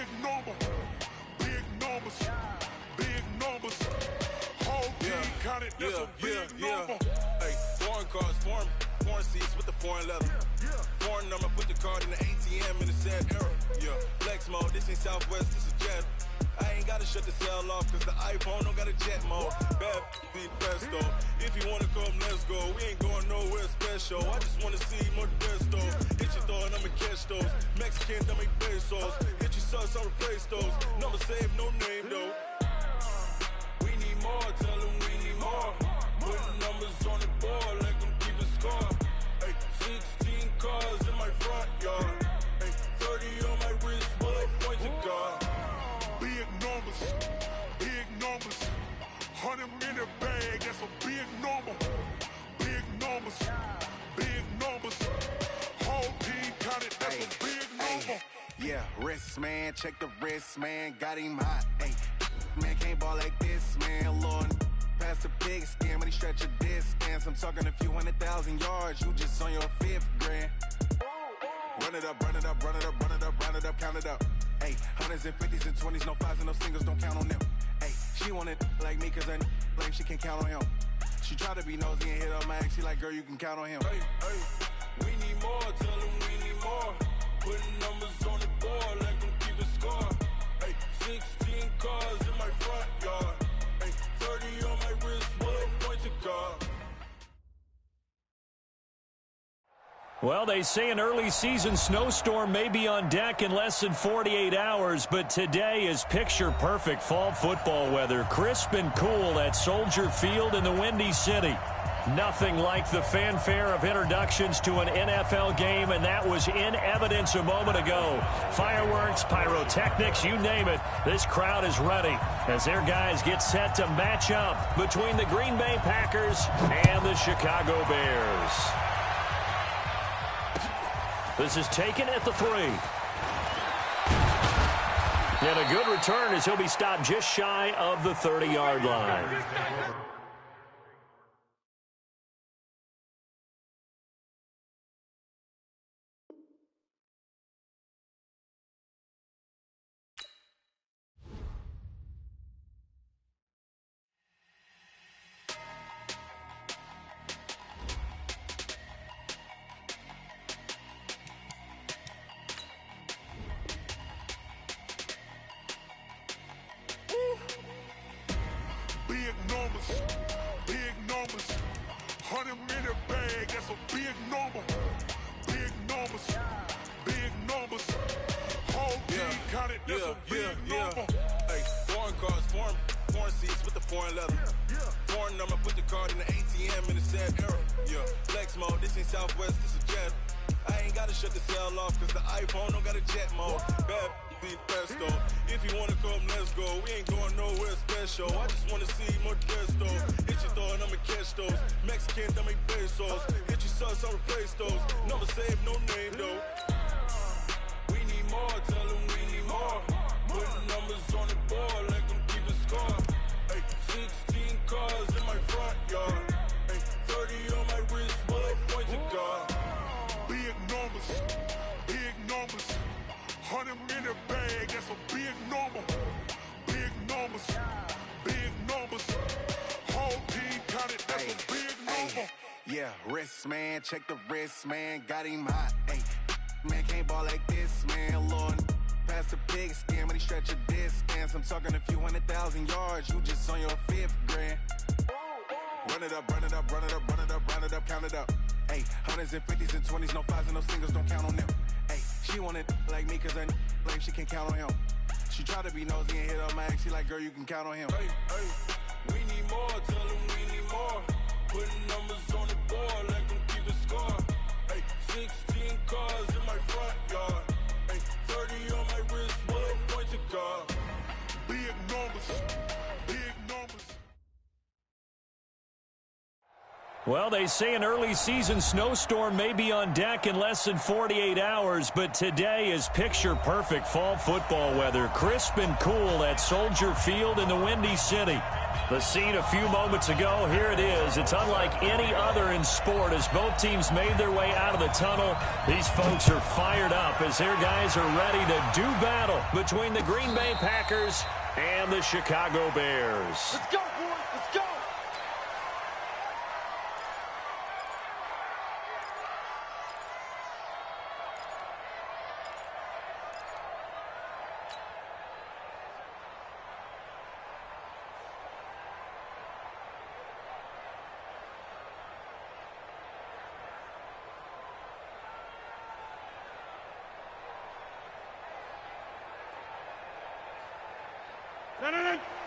big number. Big numbers. Big numbers. Whole team counted, that's a big number. Hey, foreign cars, foreign seats with the foreign leather. Foreign number, put the card in the ATM in the sad era. Yeah, flex mode, this ain't Southwest, this is Jet. I ain't gotta shut the cell off, cause the iPhone don't got a jet mode. Bad be the best though. If you wanna come, let's go. We ain't going nowhere special. I just wanna see more best though. Hit your thought, I'ma catch those. Mexican, I make pesos. Hit your sus, I'll replace those. Number save, no name though. We need more, tell them we need more. Putting numbers on the board, like them keep a score. Hey, 16 cars in my front yard. Hey, 30 on my wrist, bullet point to God. Big numbers, big numbers. 100 in the bag, that's a big number. Big numbers, big numbers. Whole team counted, that's a big number. Yeah, wrist man, check the wrist man, got him hot. Ay, man can't ball like this, man. Lord, past the big skin when he stretch a distance. I'm talking a few 100,000 yards, you just on your 5th grand. Run it up, run it up, run it up, run it up, run it up, count it up. Ay, hundreds and 50s and 20s, no 5s and no singles, don't count on them. Ay, she wanted like me cause I like she can count on him. She tried to be nosy and hit up my ex, she like, girl, you can count on him. Hey, we need more, tell them we need more. Putting numbers on the board, like them keep a score. Hey, 16 cars in my front yard. Hey, 30 on my wrist, bullet point to God. Well, they say an early season snowstorm may be on deck in less than 48 hours, but today is picture-perfect fall football weather. Crisp and cool at Soldier Field in the Windy City. Nothing like the fanfare of introductions to an NFL game, and that was in evidence a moment ago. Fireworks, pyrotechnics, you name it. This crowd is ready as their guys get set to match up between the Green Bay Packers and the Chicago Bears. This is taken at the 3. And a good return as he'll be stopped just shy of the 30-yard line. Big numbers, big numbers. 100 in the bag, that's a big number. Big numbers, big numbers. Whole team counted, that's a big number. Hey, foreign cars, foreign seats with the foreign leather. Foreign number, put the card in the ATM in the sad era. Yeah, flex mode, this ain't Southwest, this is Jet. I ain't gotta shut the cell off, cause the iPhone don't got a jet mode. Bad be the best though. If you wanna come, let's go. We ain't going nowhere special. I just wanna see more best though. Hit your thought, I'ma catch those. Mexican, I make pesos. Hit your sus, I'll replace those. Number save, no name though. We need more, tell them we need more. Putting numbers on the board, like them keep a score. Hey, 16 cars in my front yard. Hey, 30 on my wrist, bullet point to God. Big numbers, big numbers. 100 in the bag, that's a big number. Big numbers, big numbers. Whole team counted, that's a big number. Yeah, wrist man, check the wrist man, got him hot. Ay, man can't ball like this, man. Lord, past the big skin when he stretch a distance. I'm talking a few 100,000 yards, you just on your 5th grand. Run it up, run it up, run it up, run it up, run it up, count it up. Ay, hundreds and 50s and 20s, no 5s and no singles, don't count on them. Ay, she wanted like me cause I like she can count on him. She tried to be nosy and hit up my ex, she like, girl, you can count on him. Hey, we need more, tell them we need more. Putting numbers on the board, like them keep a score. Hey, 16 cars in my front yard. Hey, 30 on my wrist, bullet point to God. Big numbers, big numbers. Well, they say an early season snowstorm may be on deck in less than 48 hours, but today is picture-perfect fall football weather. Crisp and cool at Soldier Field in the Windy City. The scene a few moments ago, here it is. It's unlike any other in sport as both teams made their way out of the tunnel. These folks are fired up as their guys are ready to do battle between the Green Bay Packers and the Chicago Bears. Let's go, boys. Let's go.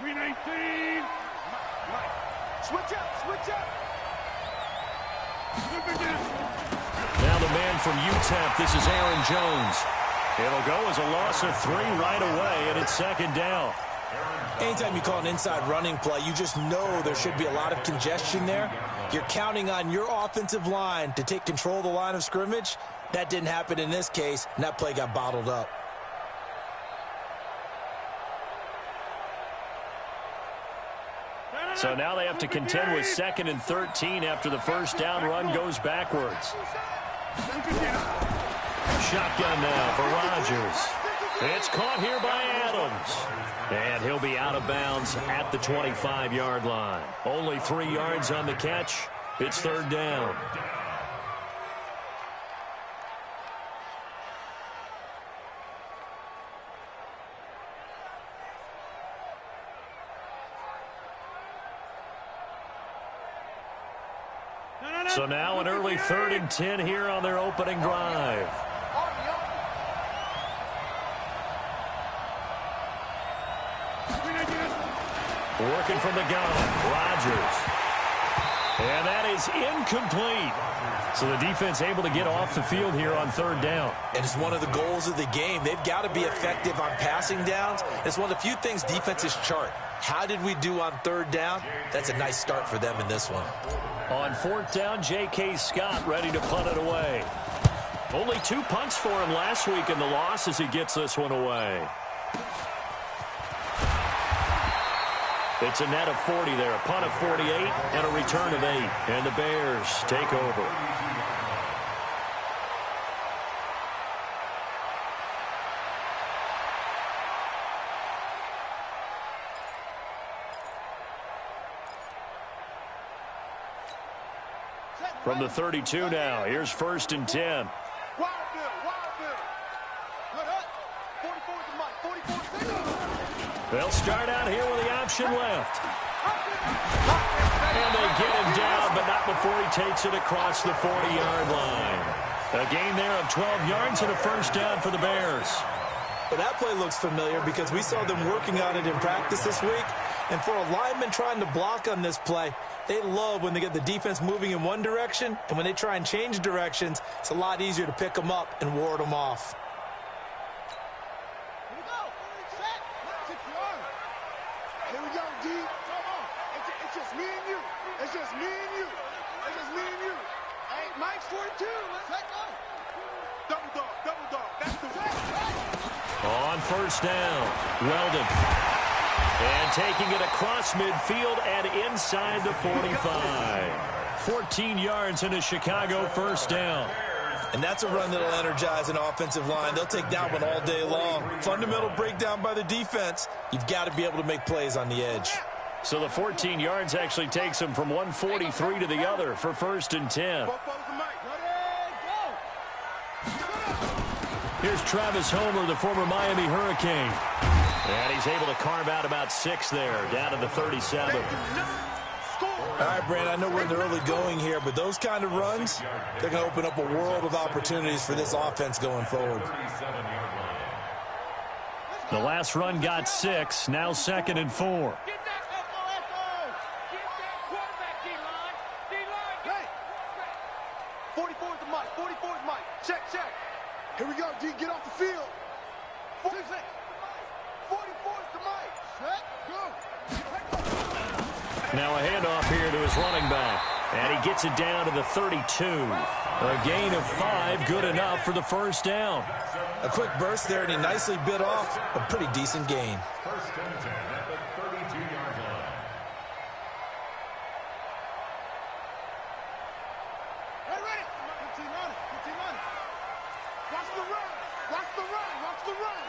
Green 18. Switch up. Now the man from UTEP, this is Aaron Jones. It'll go as a loss of 3 right away, and it's second down. Anytime you call an inside running play, you just know there should be a lot of congestion there. You're counting on your offensive line to take control of the line of scrimmage. That didn't happen in this case, and that play got bottled up. So now they have to contend with 2nd and 13 after the first down run goes backwards. Shotgun now for Rodgers. It's caught here by Adams. And he'll be out of bounds at the 25-yard line. Only 3 yards on the catch. It's third down. So now an early 3rd and 10 here on their opening drive. Working from the gun, Rodgers. And that is incomplete. So the defense able to get off the field here on third down. And it's one of the goals of the game. They've got to be effective on passing downs. It's one of the few things defenses chart. How did we do on third down? That's a nice start for them in this one. On 4th down, J.K. Scott ready to punt it away. Only 2 punts for him last week in the loss as he gets this one away. It's a net of 40 there, a punt of 48 and a return of 8. And the Bears take over. From the 32 now, here's 1st and 10. They'll start out here with the option left. And they get him down, but not before he takes it across the 40-yard line. A gain there of 12 yards and a first down for the Bears. But that play looks familiar because we saw them working on it in practice this week. And for a lineman trying to block on this play, they love when they get the defense moving in one direction. And when they try and change directions, it's a lot easier to pick them up and ward them off. Here we go, D. Come on. It's just me and you. It's just me and you. It's just me and you. Hey, Mike's 42. Let's go. Double dog. That's the way. On first down, Weldon. And taking it across midfield and inside the 45. 14 yards in a Chicago first down. And that's a run that'll energize an offensive line. They'll take that one all day long. Fundamental breakdown by the defense. You've got to be able to make plays on the edge. So the 14 yards actually takes him from 143 to the other for 1st and 10. Here's Travis Homer, the former Miami Hurricane. And he's able to carve out about 6 there, down to the 37. All right, Brand, I know we're in the early going here, but those kind of runs, they're going to open up a world of opportunities for this offense going forward. The last run got 6, now 2nd and 4. Get that F-O. Get that quarterback, D-line. D-line. Hey. 44 is the mic. 44 is Mike. Check. Here we go, D. Get off the field. 46. 44 is the mic. Set. Go. Now a handoff here to his running back. And he gets it down to the 32. A gain of 5, good enough for the first down. A quick burst there, and he nicely bit off a pretty decent gain. Watch the run. Watch the run.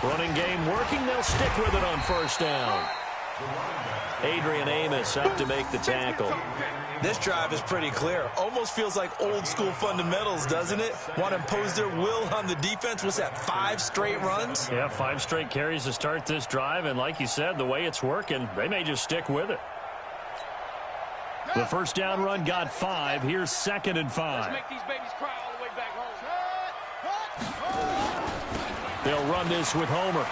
Running game working. They'll stick with it on first down. Adrian Amos up to make the tackle. This drive is pretty clear. Almost feels like old school fundamentals, doesn't it? Want to impose their will on the defense. What's that, 5 straight runs? Yeah, 5 straight carries to start this drive. And like you said, the way it's working, they may just stick with it. The first down run got 5. Here's 2nd and 5. Let's make these babies cry all the way back home. They'll run this with Homer.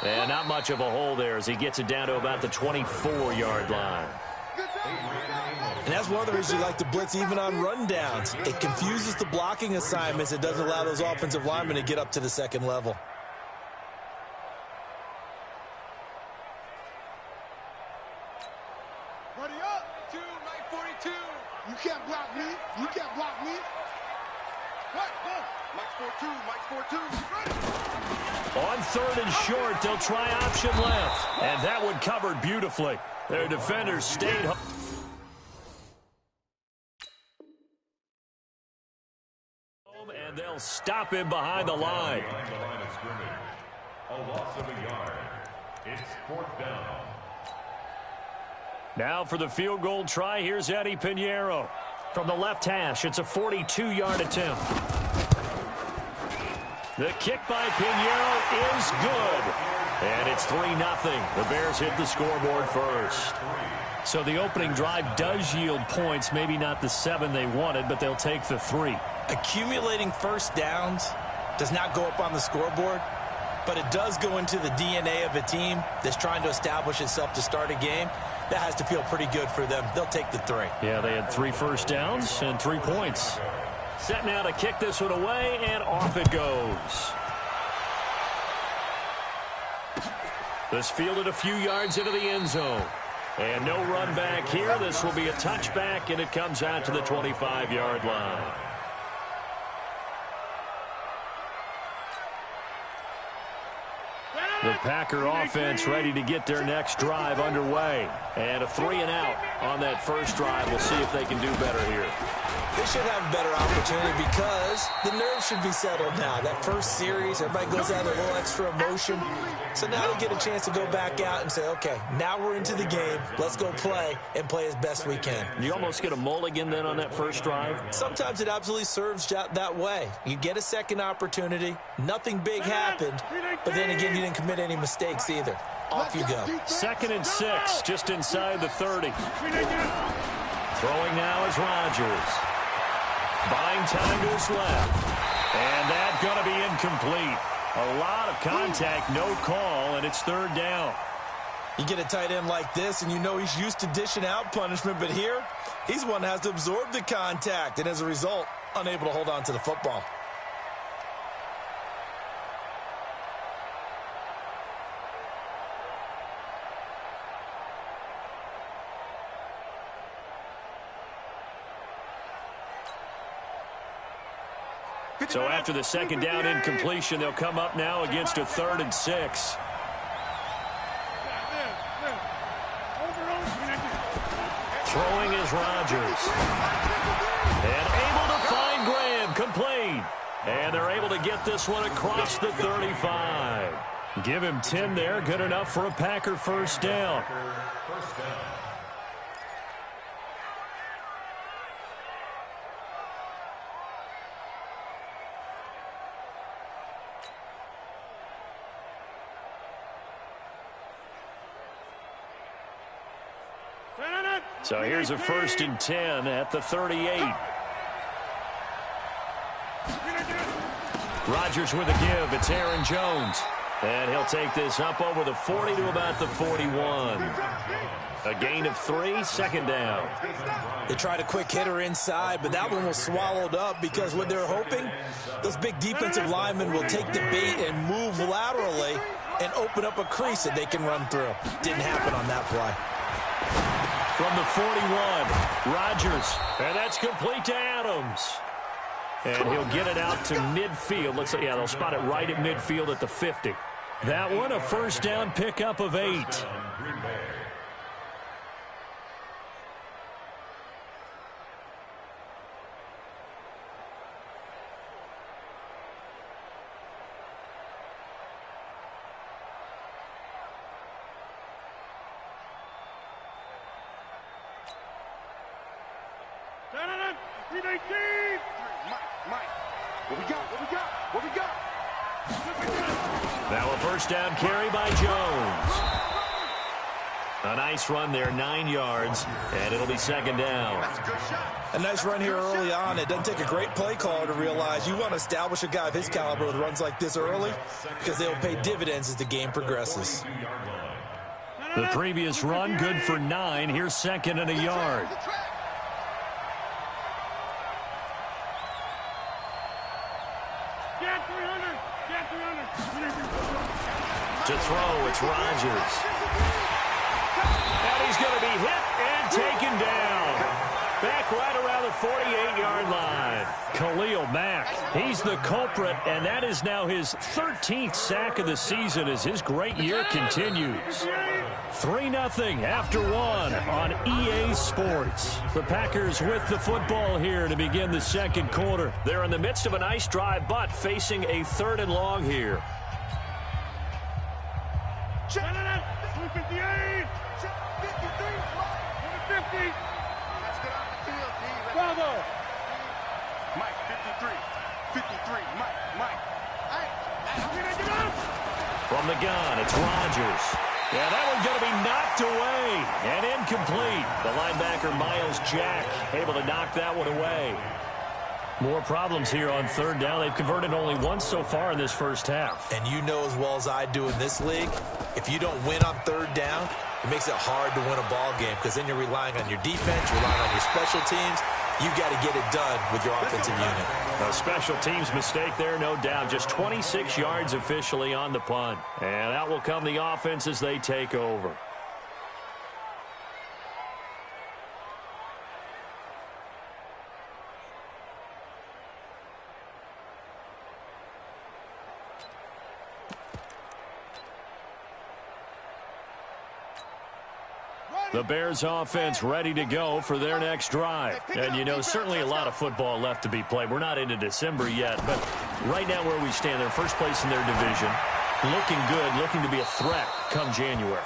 And not much of a hole there as he gets it down to about the 24-yard line. And that's one of the reasons you like to blitz even on rundowns. It confuses the blocking assignments. It doesn't allow those offensive linemen to get up to the second level. Ready up. 2, Mike 42. You can't block me. You can't block me. What? Go. Mike 42. Mike 42. Ready. On 3rd and short, they'll try option left. And that one covered beautifully. Their defenders stayed home. And they'll stop him behind the line. A loss of a yard. It's 4th down. Now for the field goal try, here's Eddie Pinheiro. From the left hash, it's a 42-yard attempt. The kick by Pinheiro is good. And it's 3-0. The Bears hit the scoreboard first. So the opening drive does yield points, maybe not the 7 they wanted, but they'll take the 3. Accumulating first downs does not go up on the scoreboard, but it does go into the DNA of a team that's trying to establish itself to start a game. That has to feel pretty good for them. They'll take the 3. Yeah, they had 3 first downs and 3 points. Set now to kick this one away, and off it goes. This fielded a few yards into the end zone. And no run back here. This will be a touchback, and it comes out to the 25-yard line. The Packer offense ready to get their next drive underway. And a 3-and-out on that first drive. We'll see if they can do better here. They should have a better opportunity because the nerves should be settled now. That first series, everybody goes out a little extra emotion. So now they get a chance to go back out and say, okay, now we're into the game. Let's go play and play as best we can. You almost get a mulligan then on that first drive? Sometimes it absolutely serves that way. You get a second opportunity. Nothing big happened. But then again, you didn't commit any mistakes either. Off you go. 2nd and 6, just inside the 30. Throwing now is Rodgers. Buying time to his left. And that's going to be incomplete. A lot of contact, no call, and it's 3rd down. You get a tight end like this, and you know he's used to dishing out punishment, but here, he's one that has to absorb the contact, and as a result, unable to hold on to the football. So after the second down incompletion, they'll come up now against a 3rd and 6. Throwing is Rodgers. And able to find Graham, complete. And they're able to get this one across the 35. Give him 10 there, good enough for a Packer first down. So here's a 1st and 10 at the 38. Rodgers with a give. It's Aaron Jones. And he'll take this up over the 40 to about the 41. A gain of 3, 2nd down. They tried a quick hitter inside, but that one was swallowed up because what they're hoping, those big defensive linemen will take the bait and move laterally and open up a crease that they can run through. Didn't happen on that play. From the 41, Rodgers, and that's complete to Adams. And he'll get it out to midfield. Looks like, yeah, they'll spot it right at midfield at the 50. That one, a first down pickup of 8. Mike. What we got? Now a first down carry by Jones. A nice run there, 9 yards, and it'll be second down. That's a good shot. A nice run here early on. It doesn't take a great play caller to realize you want to establish a guy of his caliber with runs like this early because they'll pay dividends as the game progresses. The previous run, good for 9. Here's second and a yard. To throw, it's Rodgers. And he's going to be hit and taken down. Back right around the 48-yard line. Khalil Mack, he's the culprit, and that is now his 13th sack of the season as his great year continues. 3-0 after 1 on EA Sports. The Packers with the football here to begin the second quarter. They're in the midst of a nice drive, but facing a 3rd and long here. 258. 50. Let's get off the field, D. Bravo. Mike, 53. Mike. Hey, from the gun, it's Rodgers. Yeah, that one's going to be knocked away and incomplete. The linebacker, Miles Jack, able to knock that one away. More problems here on 3rd down. They've converted only once so far in this first half. And you know as well as I do in this league, if you don't win on 3rd down, it makes it hard to win a ball game because then you're relying on your defense, you're relying on your special teams. You got to get it done with your offensive unit. A special teams mistake there, no doubt. Just 26 yards officially on the punt. And out will come the offense as they take over. The Bears offense ready to go for their next drive. And, you know, certainly a lot of football left to be played. We're not into December yet, but right now where we stand, they're first place in their division. Looking good, looking to be a threat come January.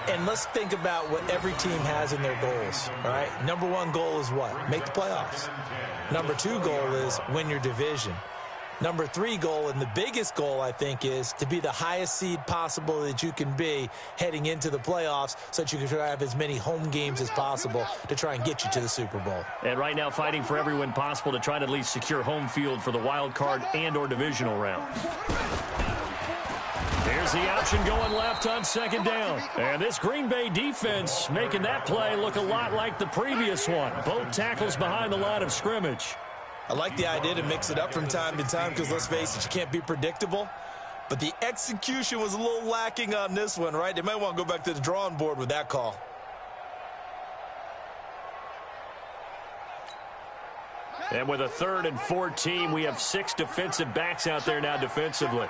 And let's think about what every team has in their goals, all right? Number 1 goal is what? Make the playoffs. Number 2 goal is win your division. Number 3 goal, and the biggest goal, I think, is to be the highest seed possible that you can be heading into the playoffs so that you can try to have as many home games as possible to try and get you to the Super Bowl. And right now fighting for every win possible to try to at least secure home field for the wild card and or divisional round. Here's the option going left on 2nd down. And this Green Bay defense making that play look a lot like the previous one. Both tackles behind the line of scrimmage. I like the idea to mix it up from time to time because, let's face it, you can't be predictable. But the execution was a little lacking on this one, right? They might want to go back to the drawing board with that call. And with a 3rd and 14, we have 6 defensive backs out there now defensively.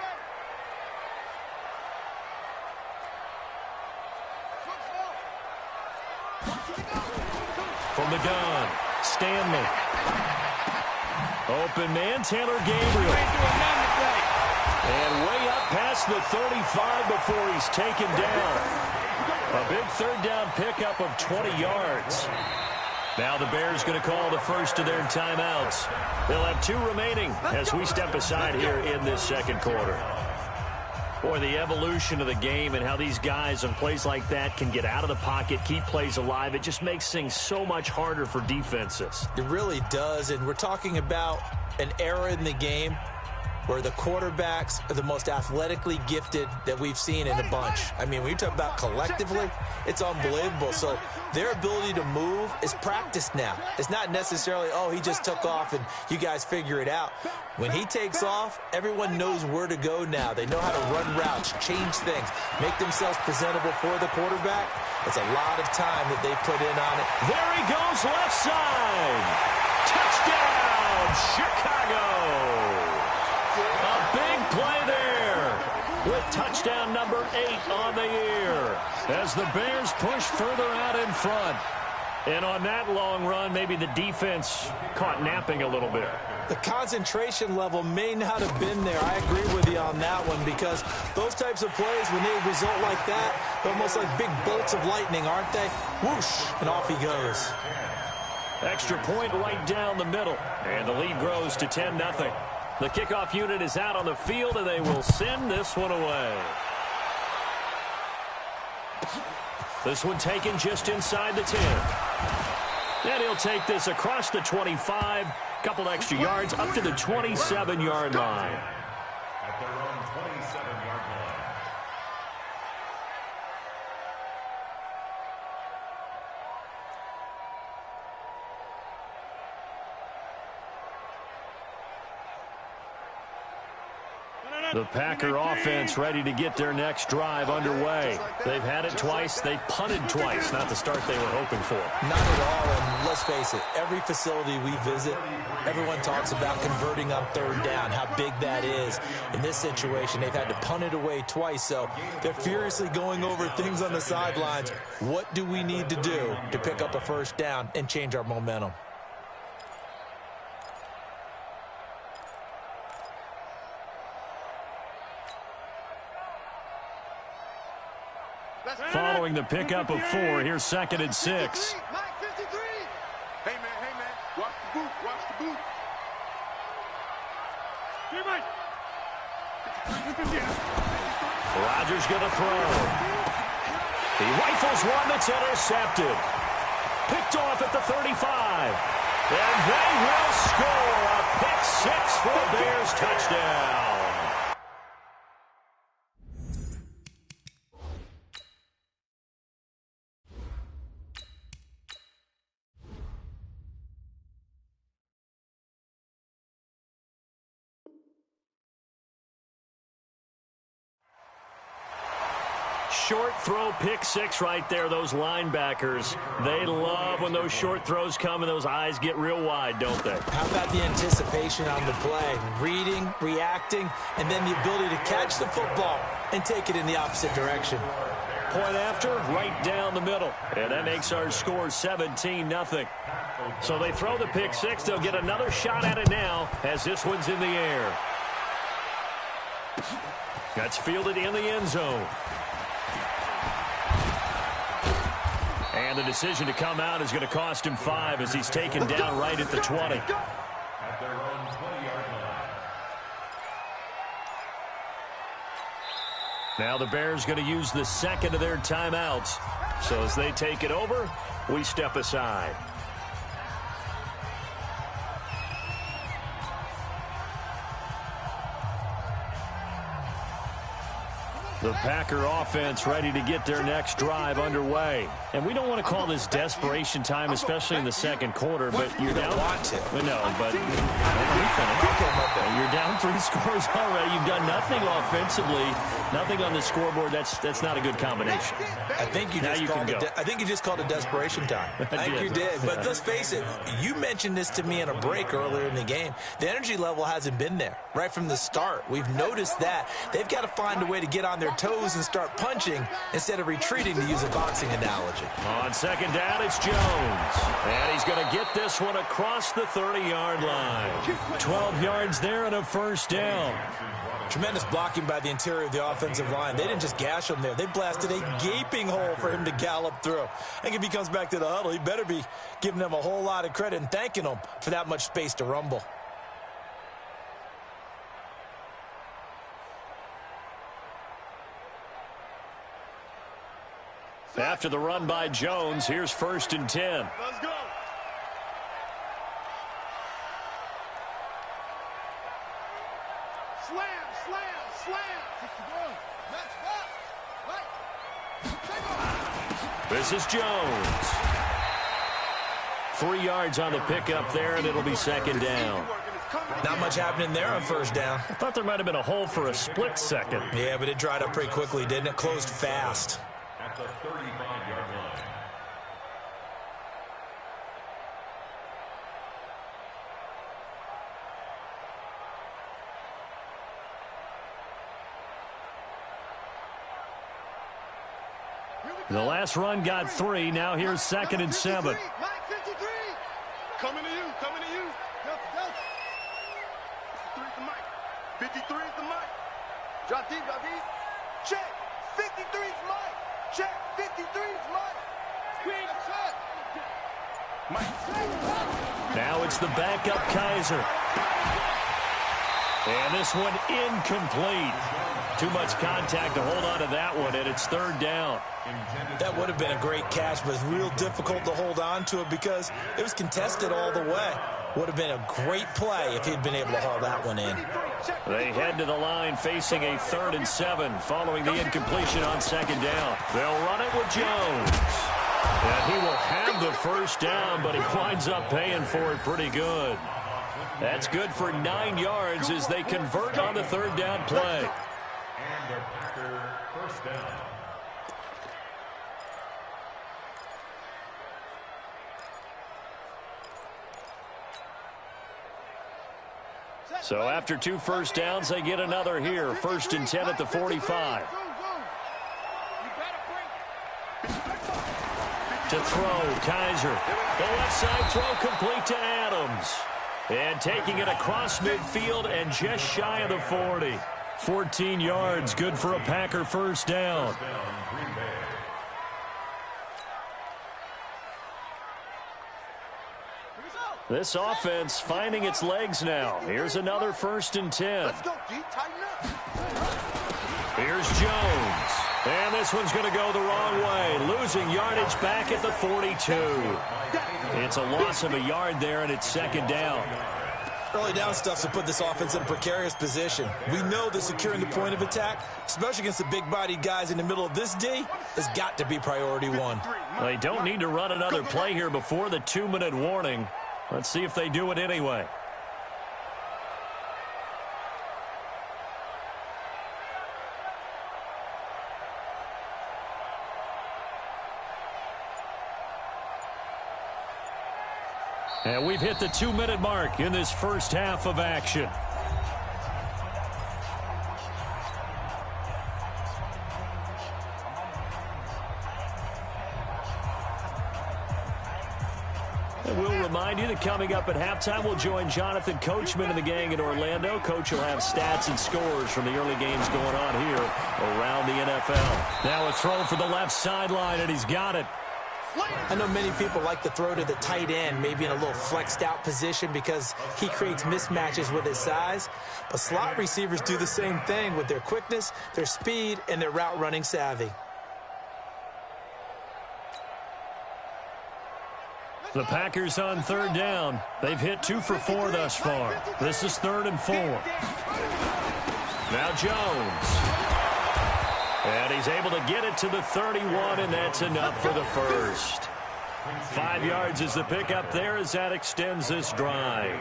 From the gun, Stanley. Open man, Taylor Gabriel. And way up past the 35 before he's taken down. A big 3rd down pickup of 20 yards. Now the Bears going to call the first of their timeouts. They'll have 2 remaining as we step aside here in this second quarter. Boy, the evolution of the game and how these guys on plays like that can get out of the pocket, keep plays alive, it just makes things so much harder for defenses. It really does, and we're talking about an era in the game where the quarterbacks are the most athletically gifted that we've seen in a bunch. I mean, when you talk about collectively, it's unbelievable. So their ability to move is practiced now. It's not necessarily, oh, he just took off and you guys figure it out. When he takes off, everyone knows where to go now. They know how to run routes, change things, make themselves presentable for the quarterback. It's a lot of time that they put in on it. There he goes, left side. Touchdown, Chicago. A big play there with touchdown number 8 on the year as the Bears push further out in front. And on that long run, maybe the defense caught napping a little bit. The concentration level may not have been there. I agree with you on that one because those types of plays, when they result like that, they're almost like big bolts of lightning, aren't they? Whoosh, and off he goes. Extra point right down the middle. And the lead grows to 10-0. The kickoff unit is out on the field, and they will send this one away. This one taken just inside the 10. And he'll take this across the 25. Couple extra yards up to the 27-yard line. At their own 27-yard line. The Packer offense ready to get their next drive underway. They've had it twice. They've punted twice. Not the start they were hoping for. Not at all, and let's face it, every facility we visit, everyone talks about converting on third down, how big that is. In this situation, they've had to punt it away twice, so they're furiously going over things on the sidelines. What do we need to do to pick up a first down and change our momentum? Following the pickup of 4, here's 2nd and 6. Hey, man, watch the boot, watch the boot. Rodgers going to throw. He rifles one that's intercepted. Picked off at the 35. And they will score a pick 6 for a Bears touchdown. Short throw, pick 6 right there. Those linebackers, they love when those short throws come and those eyes get real wide, don't they? How about the anticipation on the play? Reading, reacting, and then the ability to catch the football and take it in the opposite direction. Point after, right down the middle. And that makes our score 17-0. So they throw the pick 6. They'll get another shot at it now as this one's in the air. That's fielded in the end zone. And the decision to come out is going to cost him 5 as he's taken down right at the 20. At their own 20-yard line. Now the Bears going to use the second of their timeouts. So as they take it over, we step aside. The Packer offense ready to get their next drive underway. And we don't want to call this desperation time, especially in the second quarter, but you're down. No, but you're down 3 scores already. You've done nothing offensively, nothing on the scoreboard. That's not a good combination. I think you just called it desperation time. I think you did. But let's face it, you mentioned this to me in a break earlier in the game. The energy level hasn't been there right from the start. We've noticed that. They've got to find a way to get on their toes and start punching instead of retreating, to use a boxing analogy. On second down, it's Jones. And he's going to get this one across the 30-yard line. 12 yards there and a first down. Tremendous blocking by the interior of the offensive line. They didn't just gash him there. They blasted a gaping hole for him to gallop through. I think if he comes back to the huddle, he better be giving them a whole lot of credit and thanking them for that much space to rumble. After the run by Jones, here's 1st and 10. Let's go. This is Jones. 3 yards on the pickup there, and it'll be second down. Not much happening there on first down. I thought there might have been a hole for a split second. Yeah, but it dried up pretty quickly, didn't it? Closed fast. At the 35-yard line. The last run got 3. Now here's 2nd and 7. Coming to you, coming to you. 53 is the mic. 53 is the mic. Drop deep, drop deep. Check. 53 is mic. Check. 53 is mic. Check. Now it's the backup Kaiser. And this one incomplete. Too much contact to hold on to that one, and it's third down. That would have been a great catch, but it's real difficult to hold on to it because it was contested all the way. Would have been a great play if he'd been able to haul that one in. They head to the line facing a 3rd and 7 following the incompletion on second down. They'll run it with Jones. And he will have the first down, but he winds up paying for it pretty good. That's good for 9 yards as they convert on the 3rd down play. And their Packer first down. So after 2 first downs, they get another here. 1st and 10 at the 45. To throw, Kaiser. The left side throw complete to Adams. And taking it across midfield and just shy of the 40. 14 yards, good for a Packer first down. This offense finding its legs now. Here's another 1st and 10. Let's go, D. Tighten up. Here's Jones. And this one's going to go the wrong way. Losing yardage back at the 42. It's a loss of a yard there, and it's 2nd down. Early down stuff to put this offense in a precarious position. We know that securing the point of attack, especially against the big-bodied guys in the middle of this D, has got to be priority one. They don't need to run another play here before the 2-minute warning. Let's see if they do it anyway. And we've hit the 2-minute mark in this first half of action. And we'll remind you that coming up at halftime, we'll join Jonathan Coachman and the gang in Orlando. Coach will have stats and scores from the early games going on here around the NFL. Now a throw for the left sideline, and he's got it. I know many people like to throw to the tight end, maybe in a little flexed out position because he creates mismatches with his size. But slot receivers do the same thing with their quickness, their speed, and their route running savvy. The Packers on 3rd down. They've hit 2 for 4 thus far. This is 3rd and 4. Now Jones. And he's able to get it to the 31, and that's enough for the first. 5 yards is the pickup there as that extends this drive.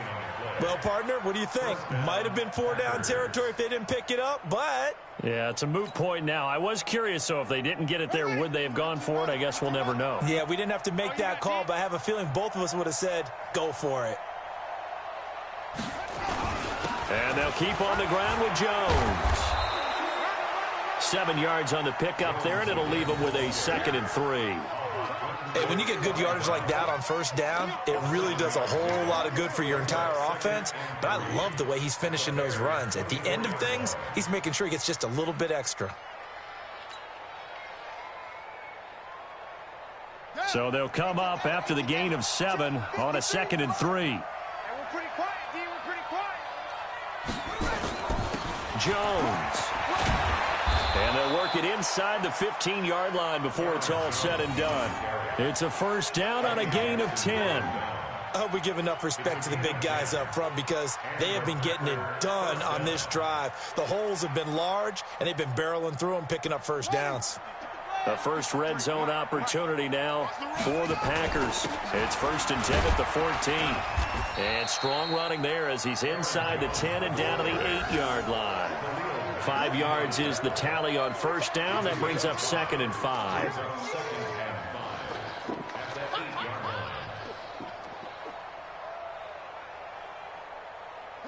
Well, partner, what do you think? Might have been 4-down territory if they didn't pick it up, but... Yeah, it's a moot point now. I was curious, so if they didn't get it there, would they have gone for it? I guess we'll never know. Yeah, we didn't have to make that call, but I have a feeling both of us would have said, go for it. And they'll keep on the ground with Jones. 7 yards on the pickup there, and it'll leave them with a 2nd and 3. Hey, when you get good yardage like that on 1st down, it really does a whole lot of good for your entire offense. But I love the way he's finishing those runs. At the end of things, he's making sure he gets just a little bit extra. So they'll come up after the gain of 7 on a 2nd and 3. And we're pretty quiet, D. We're pretty quiet. Jones. And they'll work it inside the 15-yard line before it's all said and done. It's a 1st down on a gain of 10. I hope we give enough respect to the big guys up front because they have been getting it done on this drive. The holes have been large, and they've been barreling through them, picking up 1st downs. The first red zone opportunity now for the Packers. It's 1st and 10 at the 14. And strong running there as he's inside the 10 and down to the 8-yard line. 5 yards is the tally on 1st down. That brings up 2nd and 5.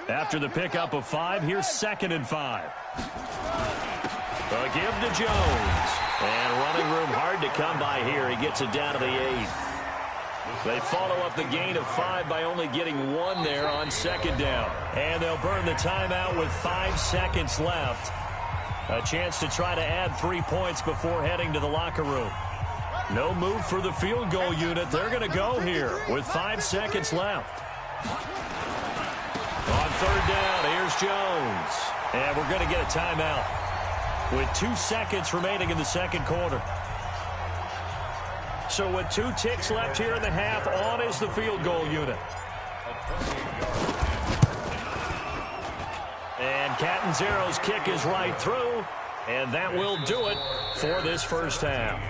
After the pickup of 5, here's 2nd and 5. A give to Jones. And running room hard to come by here. He gets it down to the 8. They follow up the gain of 5 by only getting 1 there on 2nd down. And they'll burn the timeout with 5 seconds left. A chance to try to add 3 points before heading to the locker room. No move for the field goal unit. They're going to go here with 5 seconds left. On third down, here's Jones. And we're going to get a timeout with 2 seconds remaining in the second quarter. So with 2 ticks left here in the half, on is the field goal unit. And Catanzaro's kick is right through, and that will do it for this first half.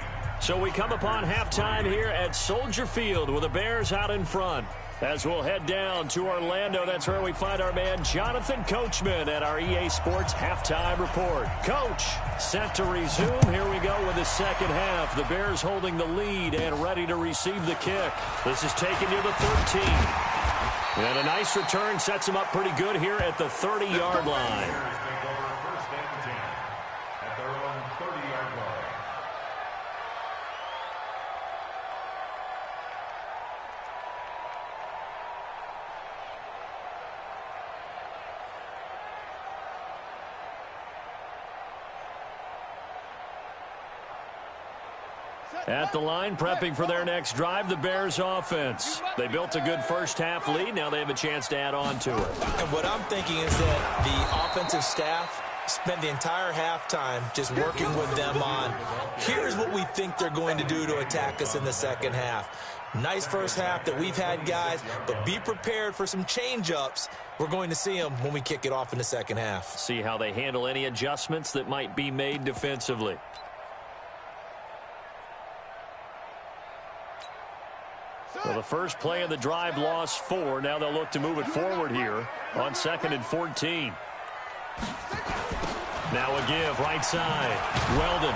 So we come upon halftime here at Soldier Field with the Bears out in front. As we'll head down to Orlando, that's where we find our man Jonathan Coachman at our EA Sports Halftime Report. Coach, set to resume. Here we go with the second half. The Bears holding the lead and ready to receive the kick. This is taken near the 13. And a nice return sets them up pretty good here at the 30-yard line. At the line, prepping for their next drive, the Bears offense. They built a good first half lead. Now they have a chance to add on to it. And what I'm thinking is that the offensive staff spent the entire halftime just working with them on, here's what we think they're going to do to attack us in the second half. Nice first half that we've had, guys, but be prepared for some change-ups. We're going to see them when we kick it off in the second half. See how they handle any adjustments that might be made defensively. Well, the first play of the drive lost 4. Now they'll look to move it forward here on 2nd and 14. Now a give right side. Weldon.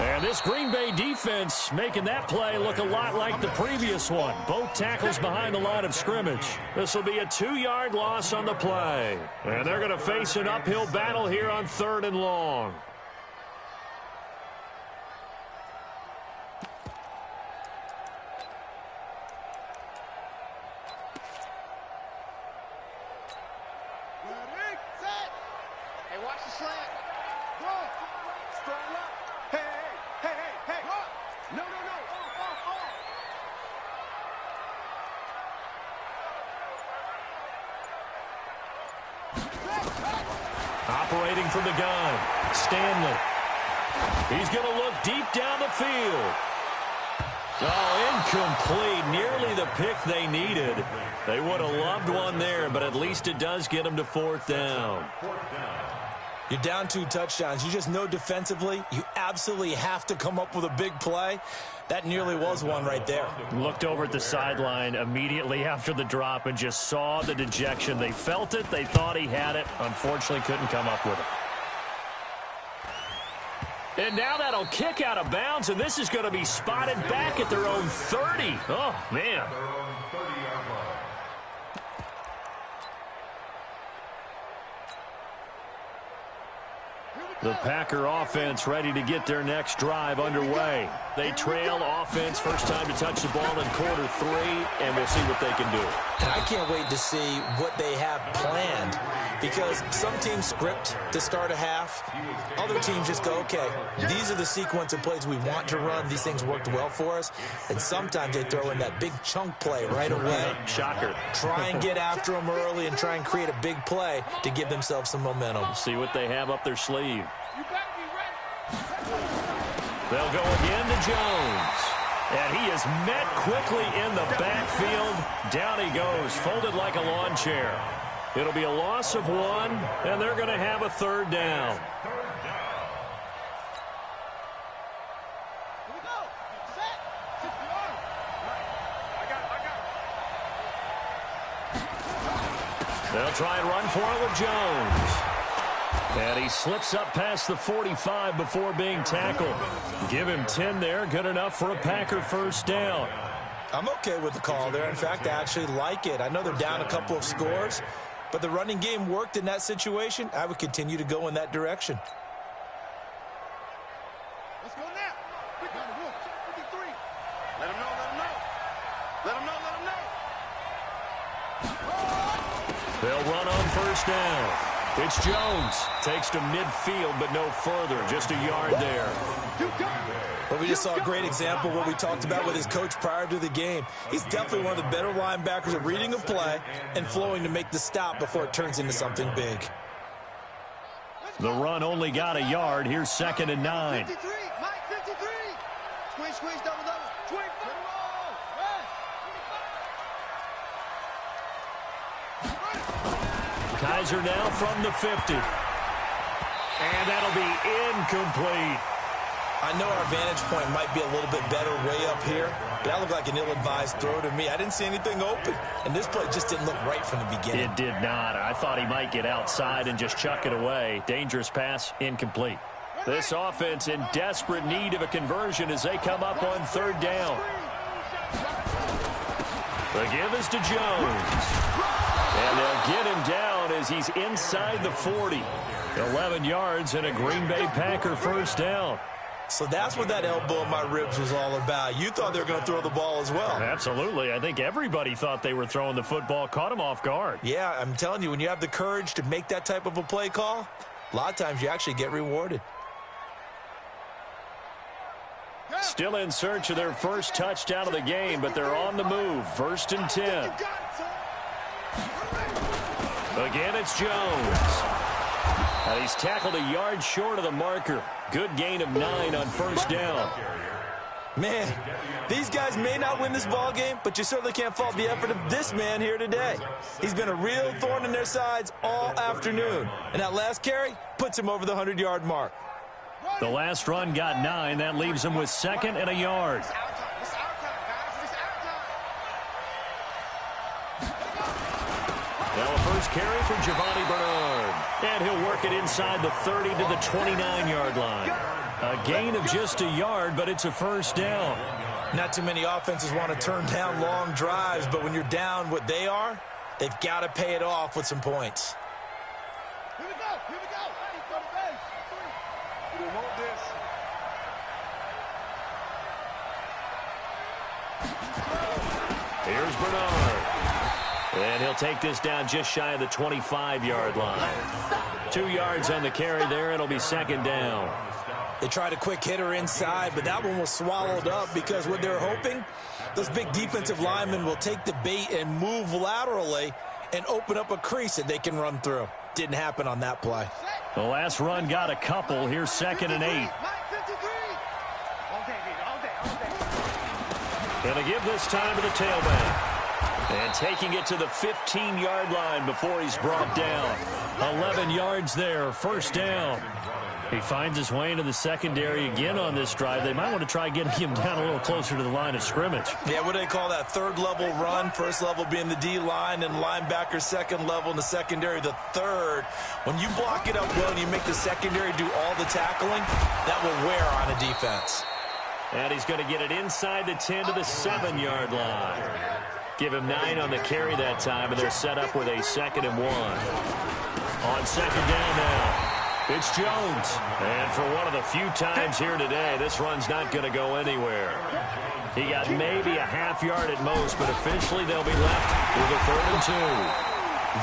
And this Green Bay defense making that play look a lot like the previous one. Both tackles behind the line of scrimmage. This will be a 2-yard loss on the play. And they're going to face an uphill battle here on 3rd and long. Operating from the gun, Stanley. He's going to look deep down the field. Oh, incomplete. Nearly the pick they needed. They would have loved one there, but at least it does get them to 4th down. You're down 2 touchdowns. You just know defensively you absolutely have to come up with a big play. That nearly was one right there. Looked over at the sideline immediately after the drop and just saw the dejection. They felt it. They thought he had it. Unfortunately, couldn't come up with it. And now that'll kick out of bounds, and this is going to be spotted back at their own 30. Oh, man. The Packer offense ready to get their next drive underway. They trail offense, first time to touch the ball in quarter 3, and we'll see what they can do. And I can't wait to see what they have planned, because some teams script to start a half. Other teams just go, okay, these are the sequence of plays we want to run. These things worked well for us. And sometimes they throw in that big chunk play right away. Shocker. Try and get after them early and try and create a big play to give themselves some momentum. See what they have up their sleeve. They'll go again to Jones. And he is met quickly in the backfield. Down he goes, folded like a lawn chair. It'll be a loss of 1, and they're going to have a 3rd down. They'll try and run for it with Jones. And he slips up past the 45 before being tackled. Give him 10 there. Good enough for a Packer first down. I'm okay with the call there. In fact, I actually like it. I know they're down a couple of scores, but the running game worked in that situation. I would continue to go in that direction. Let's go now. Quick, 53. Let him know, let him know. Let him know, let him know. They'll run on first down. It's Jones. Takes to midfield, but no further. Just a yard there. Well, we just saw a great example of what we talked about with his coach prior to the game. He's definitely one of the better linebackers at reading a play and flowing to make the stop before it turns into something big. The run only got a yard. Here's 2nd and 9. 53, Mike, 53. Squeeze, squeeze, double, double. Swing, Kaiser now from the 50. And that'll be incomplete. I know our vantage point might be a little bit better way up here, but that looked like an ill-advised throw to me. I didn't see anything open, and this play just didn't look right from the beginning. It did not. I thought he might get outside and just chuck it away. Dangerous pass, incomplete. This offense in desperate need of a conversion as they come up on 3rd down. The give is to Jones. And they'll get him down as he's inside the 40. 11 yards and a Green Bay Packer 1st down. So that's what that elbow in my ribs was all about. You thought they were going to throw the ball as well. Absolutely. I think everybody thought they were throwing the football, caught him off guard. Yeah, I'm telling you, when you have the courage to make that type of a play call, a lot of times you actually get rewarded. Still in search of their first touchdown of the game, but they're on the move. 1st and 10. Again, it's Jones. And he's tackled a yard short of the marker. Good gain of 9 on 1st down. Man, these guys may not win this ball game, but you certainly can't fault the effort of this man here today. He's been a real thorn in their sides all afternoon. And that last carry puts him over the 100-yard mark. The last run got 9. That leaves him with 2nd and a yard. Now a first carry for Giovanni Bernard. And he'll work it inside the 30 to the 29-yard line. A gain of just a yard, but it's a 1st down. Not too many offenses want to turn down long drives, but when you're down what they are, they've got to pay it off with some points. Here we go, here we go. He's got a base. We want this. Here's Bernard. And he'll take this down just shy of the 25-yard line. 2 yards on the carry there. It'll be 2nd down. They tried a quick hitter inside, but that one was swallowed up because what they're hoping, those big defensive linemen will take the bait and move laterally and open up a crease that they can run through. Didn't happen on that play. The last run got a couple. Here's 2nd and 8. And a give this time to the tailback. And taking it to the 15-yard line before he's brought down. 11 yards there, 1st down. He finds his way into the secondary again on this drive. They might want to try getting him down a little closer to the line of scrimmage. Yeah, what do they call that? 3rd level run. 1st level being the D-line and linebacker. 2nd level in the secondary, the 3rd. When you block it up well and you make the secondary do all the tackling, that will wear on a defense. And he's going to get it inside the 10 to the 7-yard line. Give him 9 on the carry that time, and they're set up with a 2nd and 1. On 2nd down now. It's Jones. And for one of the few times here today, this run's not going to go anywhere. He got maybe a half yard at most, but officially they'll be left with a 3rd and 2.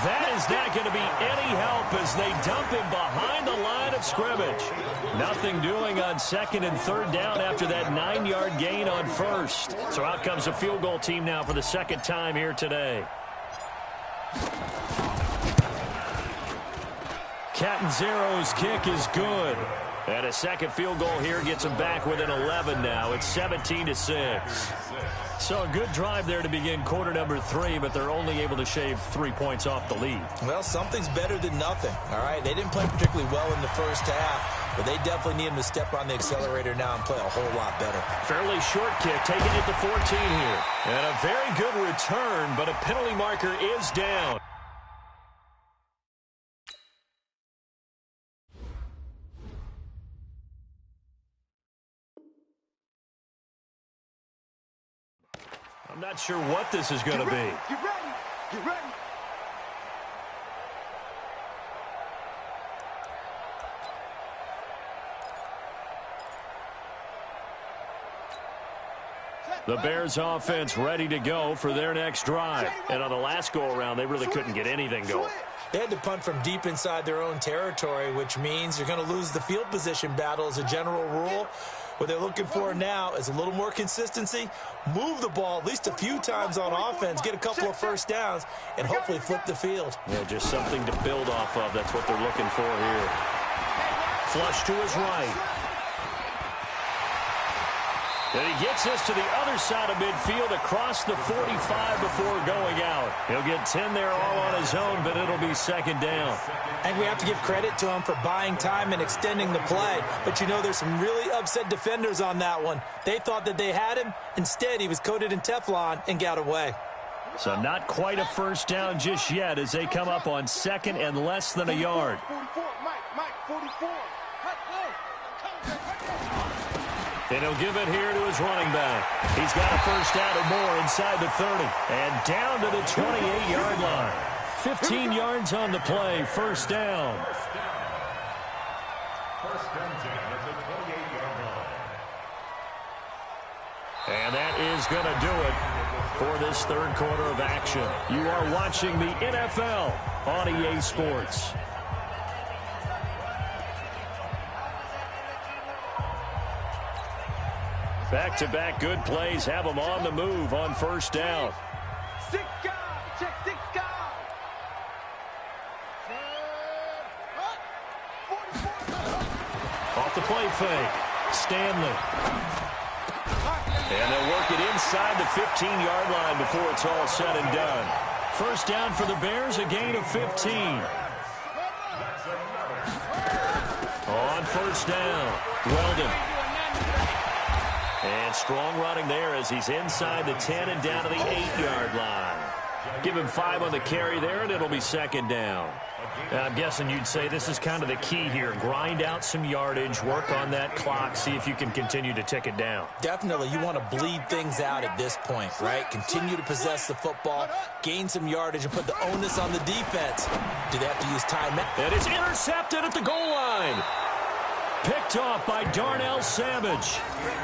That is not going to be any help as they dump him behind the line of scrimmage. Nothing doing on 2nd and 3rd down after that 9-yard gain on 1st. So out comes a field goal team now for the 2nd time here today. Catanzaro's kick is good. And a 2nd field goal here gets him back within 11 now. It's 17-6. So a good drive there to begin quarter number 3, but they're only able to shave 3 points off the lead. Well, something's better than nothing, all right? They didn't play particularly well in the first half, but they definitely need him to step on the accelerator now and play a whole lot better. Fairly short kick, taking it to 14 here. And a very good return, but a penalty marker is down. I'm not sure what this is going to be. Get ready. Get ready. The Bears offense ready to go for their next drive. And on the last go-around, they really couldn't get anything going. They had to punt from deep inside their own territory, which means you're going to lose the field position battle as a general rule. What they're looking for now is a little more consistency, move the ball at least a few times on offense, get a couple of first downs, and hopefully flip the field. Yeah, just something to build off of. That's what they're looking for here. Flush to his right. And he gets this to the other side of midfield across the 45 before going out. He'll get 10 there all on his own, but it'll be second down. I think we have to give credit to him for buying time and extending the play. But, you know, there's some really upset defenders on that one. They thought that they had him. Instead, he was coated in Teflon and got away. So not quite a first down just yet as they come up on second and less than a yard. 44, Mike, 44. And he'll give it here to his running back. He's got a first down or more inside the 30. And down to the 28-yard line. 15 yards on the play. First down. First and 10 at the 28-yard line. And that is going to do it for this third quarter of action. You are watching the NFL on EA Sports. Back-to-back good plays have them on the move on first down. 6 guys. Check 6 guys. Off the play fake. Stanley. And they'll work it inside the 15-yard line before it's all said and done. First down for the Bears, a gain of 15. On first down, Weldon. And strong running there as he's inside the 10 and down to the 8-yard line. Give him 5 on the carry there, and it'll be second down. I'm guessing you'd say this is kind of the key here. Grind out some yardage, work on that clock, see if you can continue to tick it down. Definitely. You want to bleed things out at this point, right? Continue to possess the football, gain some yardage, and put the onus on the defense. Do they have to use time? And it's intercepted at the goal line. Picked off by Darnell Savage.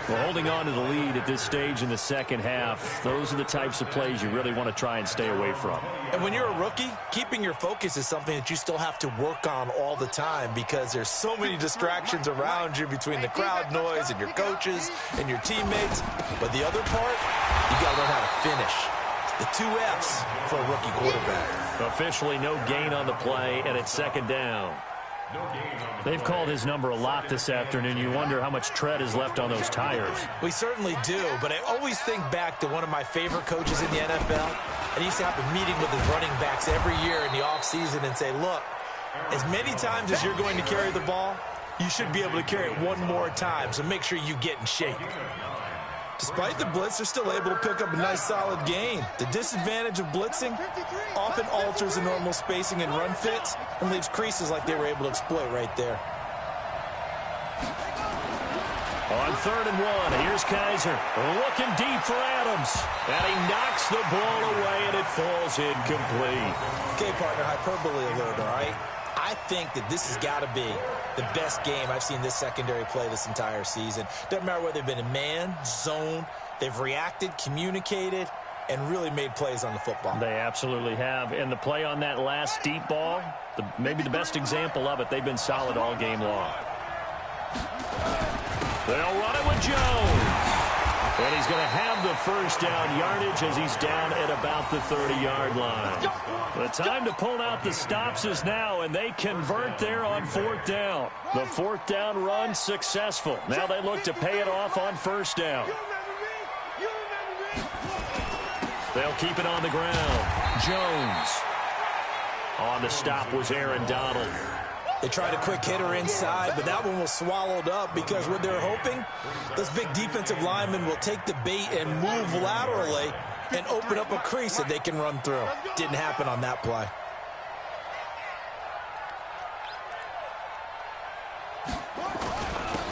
Well, holding on to the lead at this stage in the second half, those are the types of plays you really want to try and stay away from. And when you're a rookie, keeping your focus is something that you still have to work on all the time because there's so many distractions around you between the crowd noise and your coaches and your teammates. But the other part, you got to learn how to finish. The 2 F's for a rookie quarterback. Officially no gain on the play, and it's second down. They've called his number a lot this afternoon. You wonder how much tread is left on those tires. We certainly do, but I always think back to one of my favorite coaches in the NFL. And he used to have a meeting with his running backs every year in the offseason and say, look, as many times as you're going to carry the ball, you should be able to carry it one more time, so make sure you get in shape. Despite the blitz, they're still able to pick up a nice solid gain. The disadvantage of blitzing often alters the normal spacing and run fits and leaves creases like they were able to exploit right there. On 3rd and 1, here's Kaiser looking deep for Adams. And he knocks the ball away, and it falls incomplete. Okay, partner, hyperbole alert, all right? I think that this has got to be the best game I've seen this secondary play this entire season. Doesn't matter whether they've been in man, zone, they've reacted, communicated, and really made plays on the football. They absolutely have. And the play on that last deep ball, maybe the best example of it, they've been solid all game long. They'll run it with Jones. And he's going to have the first down yardage as he's down at about the 30-yard line. The time to pull out the stops is now, and they convert there on 4th down. The 4th down run successful. Now they look to pay it off on first down. They'll keep it on the ground. Jones. On the stop was Aaron Donald. They tried a quick hitter inside, but that one was swallowed up because what they're hoping, those big defensive linemen will take the bait and move laterally and open up a crease that they can run through. Didn't happen on that play.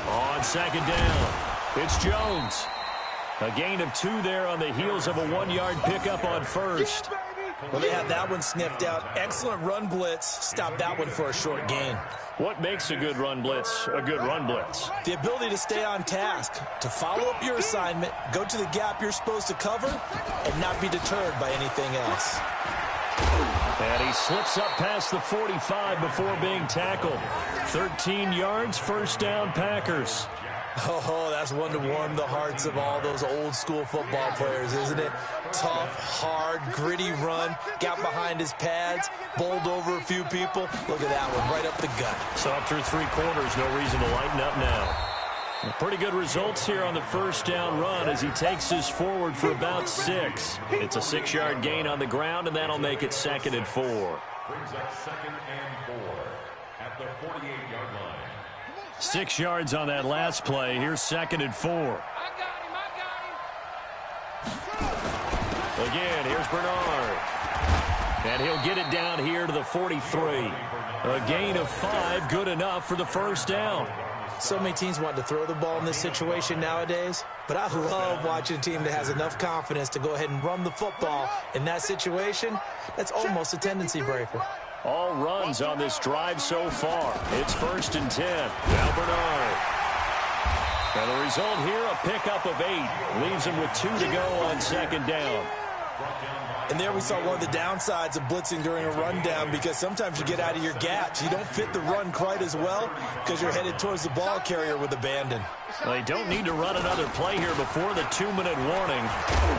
On second down, it's Jones. A gain of 2 there on the heels of a 1-yard pickup on first. Well, they had that one sniffed out. Excellent run blitz. Stopped that one for a short gain. What makes a good run blitz a good run blitz? The ability to stay on task, to follow up your assignment, go to the gap you're supposed to cover, and not be deterred by anything else. And he slips up past the 45 before being tackled. 13 yards, first down, Packers. Oh, that's one to warm the hearts of all those old-school football players, isn't it? Tough, hard, gritty run, got behind his pads, bowled over a few people. Look at that one, right up the gut. So up through 3 quarters, no reason to lighten up now. Pretty good results here on the first down run as he takes us forward for about 6. It's a 6-yard gain on the ground, and that'll make it 2nd and 4. Brings up 2nd and 4 at the 48-yard line. 6 yards on that last play. Here's 2nd and 4. I got him. Again, here's Bernard. And he'll get it down here to the 43. A gain of 5, good enough for the first down. So many teams want to throw the ball in this situation nowadays, but I love watching a team that has enough confidence to go ahead and run the football in that situation. That's almost a tendency breaker. All runs on this drive so far. It's 1st and 10. Now Bernard. And the result here, a pickup of 8. Leaves him with 2 to go on 2nd down. And there we saw one of the downsides of blitzing during a rundown, because sometimes you get out of your gaps. You don't fit the run quite as well because you're headed towards the ball carrier with abandon. They don't need to run another play here before the 2-minute warning.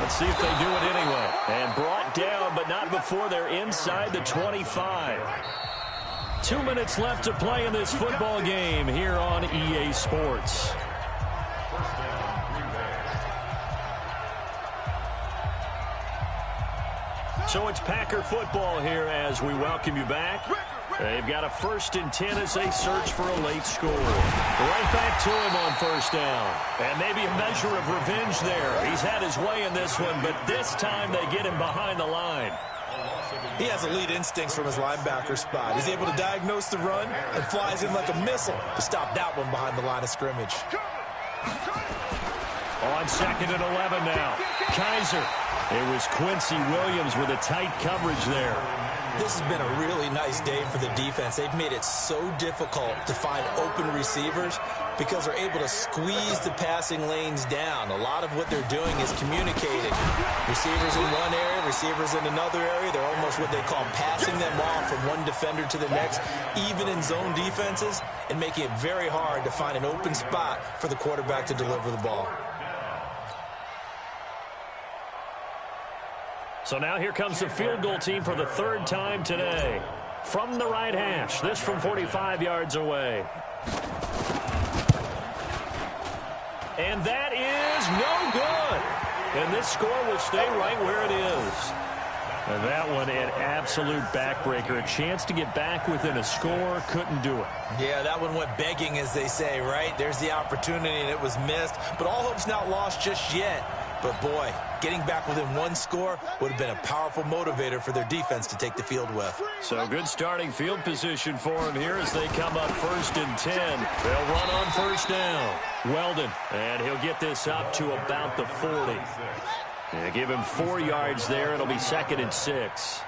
Let's see if they do it anyway. And brought down, but not before they're inside the 25. 2 minutes left to play in this football game here on EA Sports. So it's Packer football here as we welcome you back. They've got a 1st and 10 as they search for a late score. Right back to him on 1st down. And maybe a measure of revenge there. He's had his way in this one, but this time they get him behind the line. He has elite instincts from his linebacker spot. He's able to diagnose the run and flies in like a missile to stop that one behind the line of scrimmage. On 2nd and 11 now. Kaiser. It was Quincy Williams with a tight coverage there. This has been a really nice day for the defense. They've made it so difficult to find open receivers because they're able to squeeze the passing lanes down. A lot of what they're doing is communicating. Receivers in one area, receivers in another area. They're almost what they call passing them off from one defender to the next, even in zone defenses, and making it very hard to find an open spot for the quarterback to deliver the ball. So now here comes the field goal team for the 3rd time today. From the right hash, this from 45 yards away. And that is no good. And this score will stay right where it is. And that one, an absolute backbreaker. A chance to get back within a score, couldn't do it. Yeah, that one went begging, as they say, right? There's the opportunity, and it was missed. But all hope's not lost just yet. But, boy, getting back within one score would have been a powerful motivator for their defense to take the field with. So good starting field position for them here as they come up 1st and 10. They'll run on 1st down. Weldon, and he'll get this up to about the 40. Yeah, give him 4 yards there. It'll be 2nd and 6.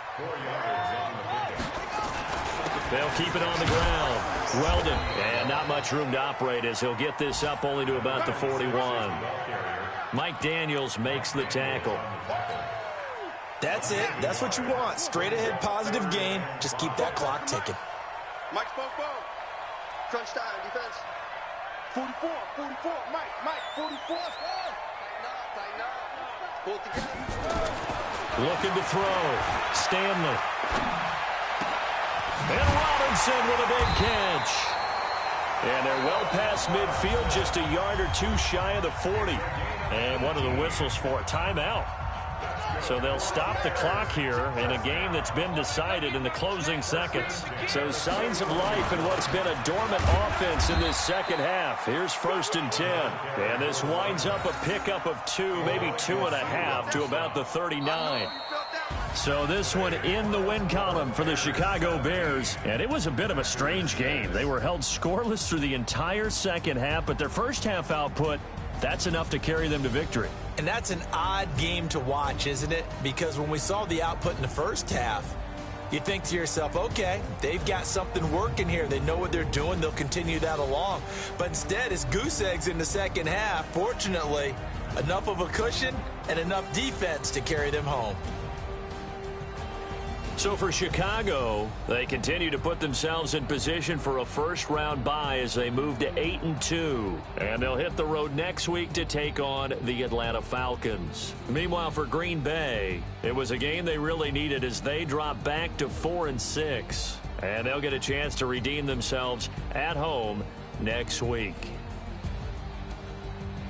They'll keep it on the ground. Weldon, and not much room to operate as he'll get this up only to about the 41. Mike Daniels makes the tackle. That's it. That's what you want. Straight ahead positive gain. Just keep that clock ticking. Mike spoke ball. Crunch time, defense. 44, 44. Mike, 44. Tighten up. Pull it together. Looking to throw. Stanley. And Robinson with a big catch. And they're well past midfield, just a yard or 2 shy of the 40. And one of the whistles for a timeout. So they'll stop the clock here in a game that's been decided in the closing seconds. So signs of life in what's been a dormant offense in this second half. Here's 1st and 10. And this winds up a pickup of 2, maybe 2.5 to about the 39. So this one in the win column for the Chicago Bears. And it was a bit of a strange game. They were held scoreless through the entire second half, but their first half output, that's enough to carry them to victory. And that's an odd game to watch, isn't it? Because when we saw the output in the first half, you think to yourself, okay, they've got something working here. They know what they're doing. They'll continue that along. But instead, it's goose eggs in the second half. Fortunately, enough of a cushion and enough defense to carry them home. So for Chicago, they continue to put themselves in position for a first-round bye as they move to 8-2. And they'll hit the road next week to take on the Atlanta Falcons. Meanwhile, for Green Bay, it was a game they really needed as they drop back to 4-6. And they'll get a chance to redeem themselves at home next week.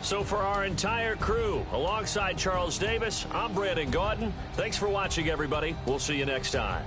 So for our entire crew, alongside Charles Davis, I'm Brandon Gaudin. Thanks for watching, everybody. We'll see you next time.